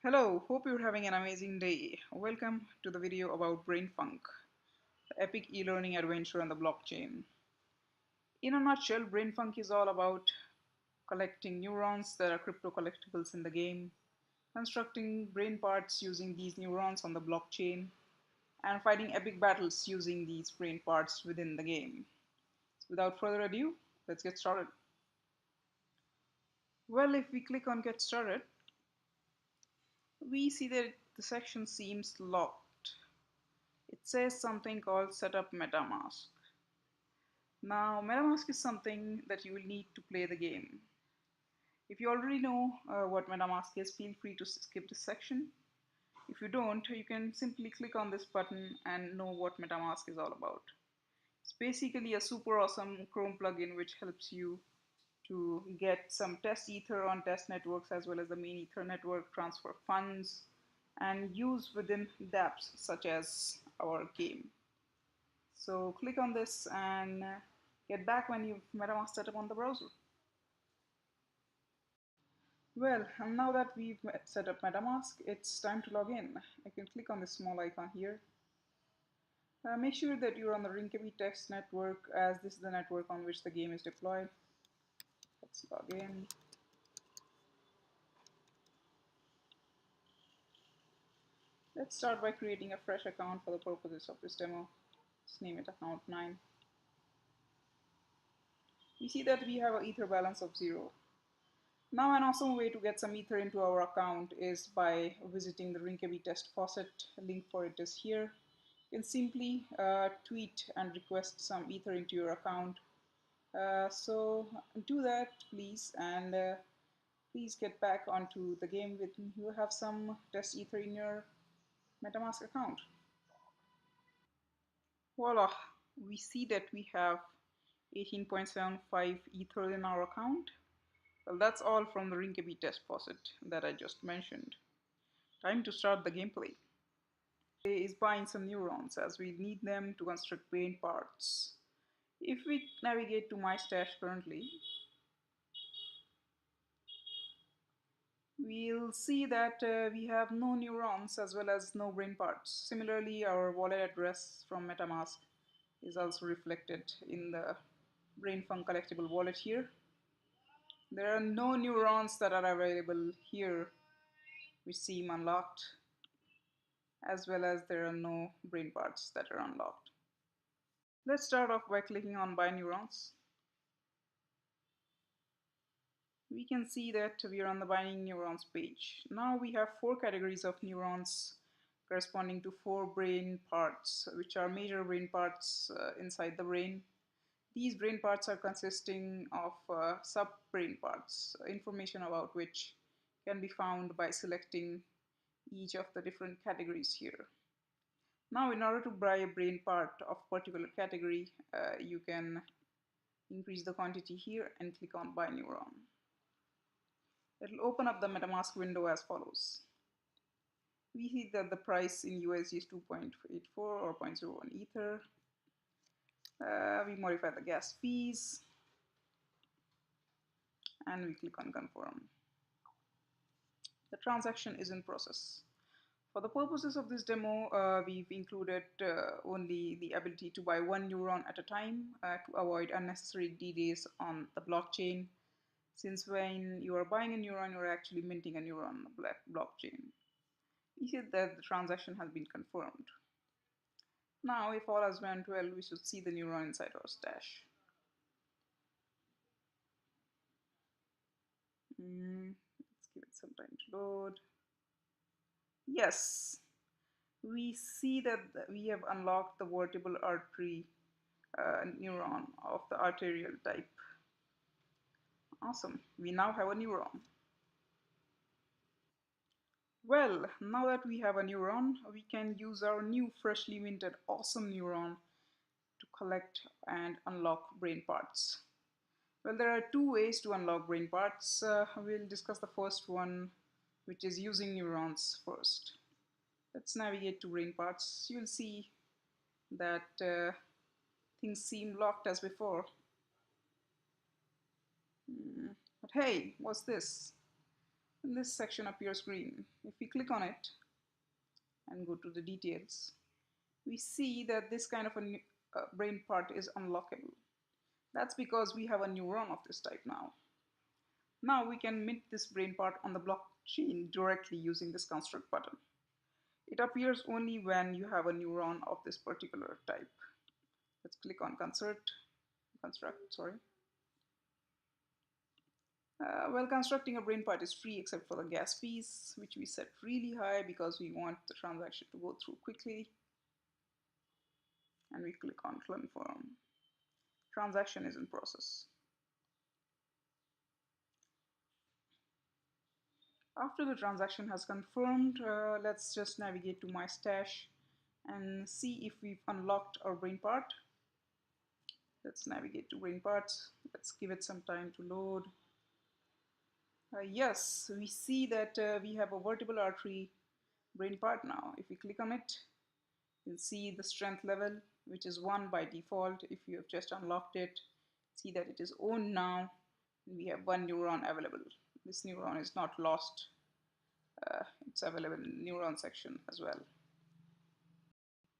Hello, hope you're having an amazing day. Welcome to the video about BrainFunc, the epic e-learning adventure on the blockchain. In a nutshell, BrainFunc is all about collecting neurons that are crypto collectibles in the game, constructing brain parts using these neurons on the blockchain, and fighting epic battles using these brain parts within the game. So without further ado, let's get started. Well, if we click on get started, we see that the section seems locked. It says something called setup MetaMask. Now, MetaMask is something that you will need to play the game. If you already know what MetaMask is, feel free to skip this section. If you don't, you can simply click on this button and know what MetaMask is all about. It's basically a super awesome Chrome plugin which helps you to get some test ether on test networks as well as the main ether network, transfer funds, and use within dApps such as our game. So click on this and get back when you've MetaMask set up on the browser. Well, and now that we've set up MetaMask, it's time to log in. I can click on this small icon here. Make sure that you're on the Rinkaby test network, as this is the network on which the game is deployed. Let's log in. Let's start by creating a fresh account for the purposes of this demo. Let's name it account 9. We see that we have an ether balance of 0. Now an awesome way to get some ether into our account is by visiting the Rinkaby test faucet. Link for it is here. You can simply tweet and request some ether into your account. So do that please, and please get back onto the game with you have some test ether in your MetaMask account. Voila, we see that we have 18.75 ether in our account. Well, that's all from the Rinkaby test faucet that I just mentioned. Time to start the gameplay. Is buying some neurons as we need them to construct brain parts. If we navigate to my stash currently, we'll see that we have no neurons as well as no brain parts. Similarly, our wallet address from MetaMask is also reflected in the BrainFunc collectible wallet here. There are no neurons that are available here which seem unlocked, as well as there are no brain parts that are unlocked. Let's start off by clicking on buy neurons. We can see that we are on the buying neurons page. Now we have 4 categories of neurons corresponding to 4 brain parts, which are major brain parts inside the brain. These brain parts are consisting of sub-brain parts, information about which can be found by selecting each of the different categories here. Now, in order to buy a brain part of particular category, you can increase the quantity here and click on buy neuron. It will open up the MetaMask window as follows. We see that the price in USD is 2.84 or 0.01 ether. We modify the gas fees and we click on confirm. The transaction is in process. For the purposes of this demo, we've included only the ability to buy 1 neuron at a time to avoid unnecessary delays on the blockchain, since when you are buying a neuron, you're actually minting a neuron on the blockchain. We see that the transaction has been confirmed. Now, if all has went well, we should see the neuron inside our stash. Let's give it some time to load. Yes, we see that we have unlocked the vertebral artery neuron of the arterial type. Awesome, we now have a neuron. Well, now that we have a neuron, we can use our new freshly minted awesome neuron to collect and unlock brain parts. Well, there are 2 ways to unlock brain parts. We'll discuss the first one, which is using neurons first. Let's navigate to brain parts. You'll see that things seem locked as before. But hey, what's this? this section appears green. If we click on it and go to the details, we see that this kind of a brain part is unlockable. That's because we have a neuron of this type now. Now we can mint this brain part on the blockchain directly using this construct button. It appears only when you have a neuron of this particular type. Let's click on construct, sorry. Well, constructing a brain part is free except for the gas fees, which we set really high because we want the transaction to go through quickly. And we click on confirm. Transaction is in process. After the transaction has confirmed, let's just navigate to my stash and see if we've unlocked our brain part. Let's navigate to brain parts. Let's give it some time to load. Yes, we see that we have a vertebral artery brain part now. If we click on it, you'll see the strength level, which is 1 by default. If you have just unlocked it, see that it is owned now. We have 1 neuron available. This neuron is not lost. It's available in the neuron section as well.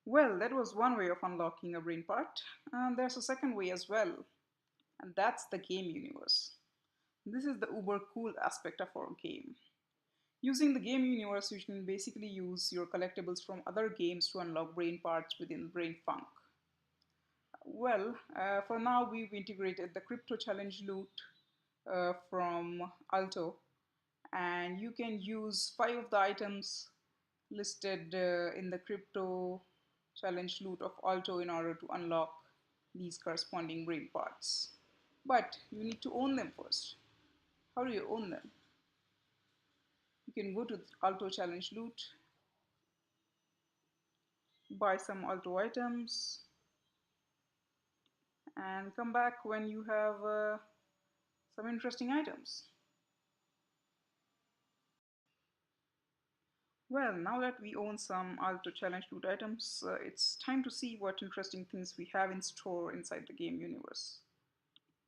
Well, that was one way of unlocking a brain part. And there's a second way as well, and that's the game universe. This is the uber cool aspect of our game. Using the game universe, you can basically use your collectibles from other games to unlock brain parts within BrainFunc. Well, for now we've integrated the crypto challenge loot from Alto, and you can use 5 of the items listed in the crypto challenge loot of Alto in order to unlock these corresponding brain parts. But you need to own them first. How do you own them? You can go to the Alto challenge loot, buy some Alto items, and come back when you have some interesting items. Well, now that we own some Alto challenge loot items, it's time to see what interesting things we have in store inside the game universe.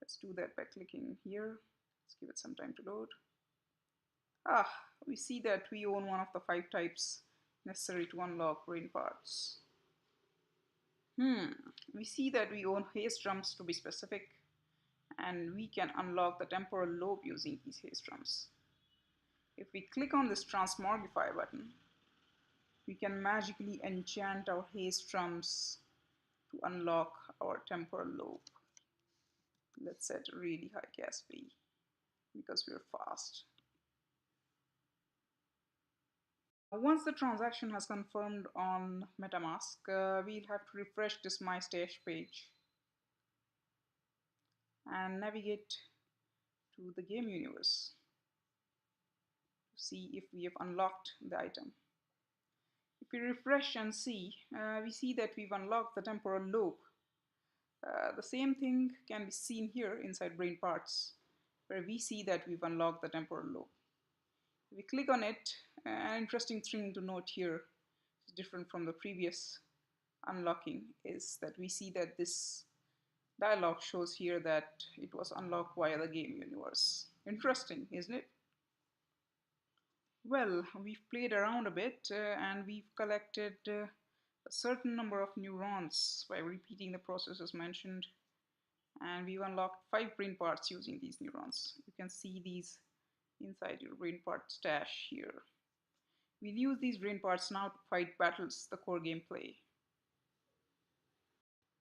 Let's do that by clicking here. Let's give it some time to load. We see that we own one of the 5 types necessary to unlock brain parts. We see that we own haze drums to be specific, and we can unlock the temporal lobe using these haze drums. If we click on this transmogrify button, we can magically enchant our haze drums to unlock our temporal lobe. Let's set a really high gas fee because we're fast. Once the transaction has confirmed on MetaMask, we'll have to refresh this My Stash page and navigate to the game universe to see if we have unlocked the item. If we refresh and see, we see that we've unlocked the temporal lobe. The same thing can be seen here inside brain parts, where we see that we've unlocked the temporal lobe. If we click on it, an interesting thing to note here, different from the previous unlocking, is that we see that this dialog shows here that it was unlocked via the game universe. Interesting, isn't it? Well, we've played around a bit and we've collected a certain number of neurons by repeating the process as mentioned, and we've unlocked 5 brain parts using these neurons. You can see these inside your brain part stash here. We'll use these brain parts now to fight battles, the core gameplay.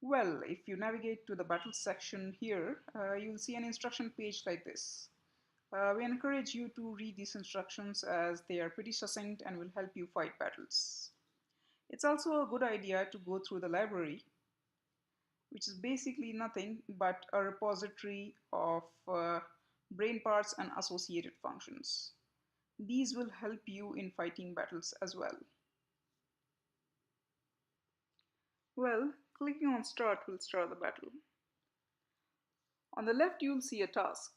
Well, if you navigate to the battles section here, you'll see an instruction page like this. We encourage you to read these instructions as they are pretty succinct and will help you fight battles. It's also a good idea to go through the library, which is basically nothing but a repository of brain parts and associated functions. These will help you in fighting battles as well. Well, clicking on start will start the battle. On the left, you'll see a task.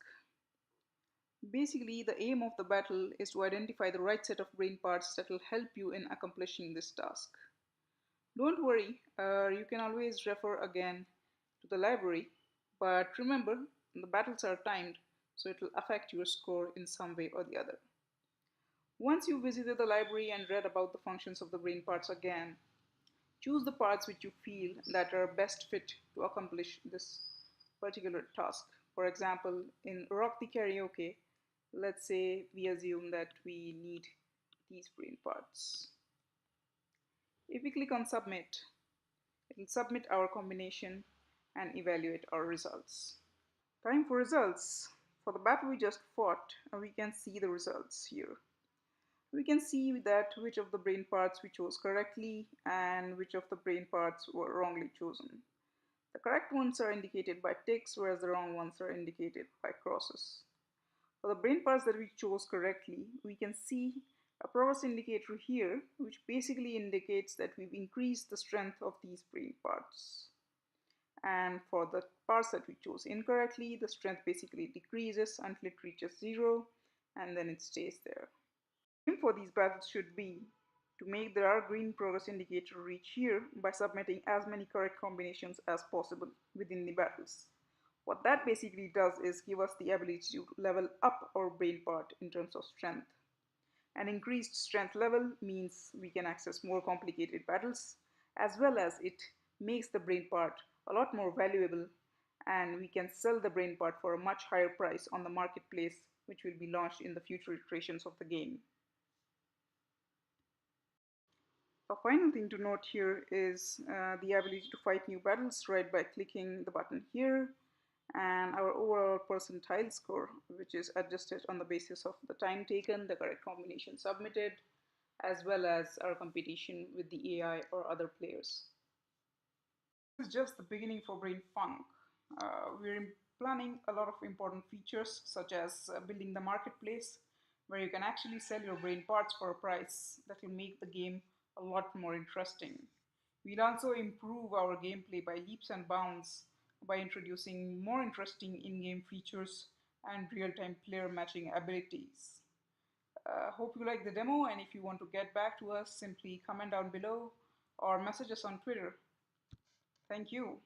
Basically, the aim of the battle is to identify the right set of brain parts that will help you in accomplishing this task. Don't worry, you can always refer again to the library, but remember, the battles are timed, so it will affect your score in some way or the other. Once you've visited the library and read about the functions of the brain parts again, choose the parts which you feel that are best fit to accomplish this particular task. For example, in Rock the Karaoke, let's say we assume that we need these brain parts. If we click on submit, it will submit our combination and evaluate our results. Time for results. For the battle we just fought, we can see the results here. We can see that which of the brain parts we chose correctly and which of the brain parts were wrongly chosen. The correct ones are indicated by ticks, whereas the wrong ones are indicated by crosses. For the brain parts that we chose correctly, we can see a progress indicator here, which basically indicates that we've increased the strength of these brain parts. And for the parts that we chose incorrectly, the strength basically decreases until it reaches 0, and then it stays there. The aim for these battles should be to make the dark green progress indicator reach here by submitting as many correct combinations as possible within the battles. What that basically does is give us the ability to level up our brain part in terms of strength. An increased strength level means we can access more complicated battles, as well as it makes the brain part a lot more valuable, and we can sell the brain part for a much higher price on the marketplace, which will be launched in the future iterations of the game. A final thing to note here is the ability to fight new battles right by clicking the button here, and our overall percentile score, which is adjusted on the basis of the time taken, the correct combination submitted, as well as our competition with the AI or other players. This is just the beginning for BrainFunc. We're planning a lot of important features such as building the marketplace where you can actually sell your brain parts for a price that will make the game a lot more interesting. We'll also improve our gameplay by leaps and bounds by introducing more interesting in-game features and real-time player matching abilities. Hope you like the demo, and if you want to get back to us, simply comment down below or message us on Twitter. Thank you.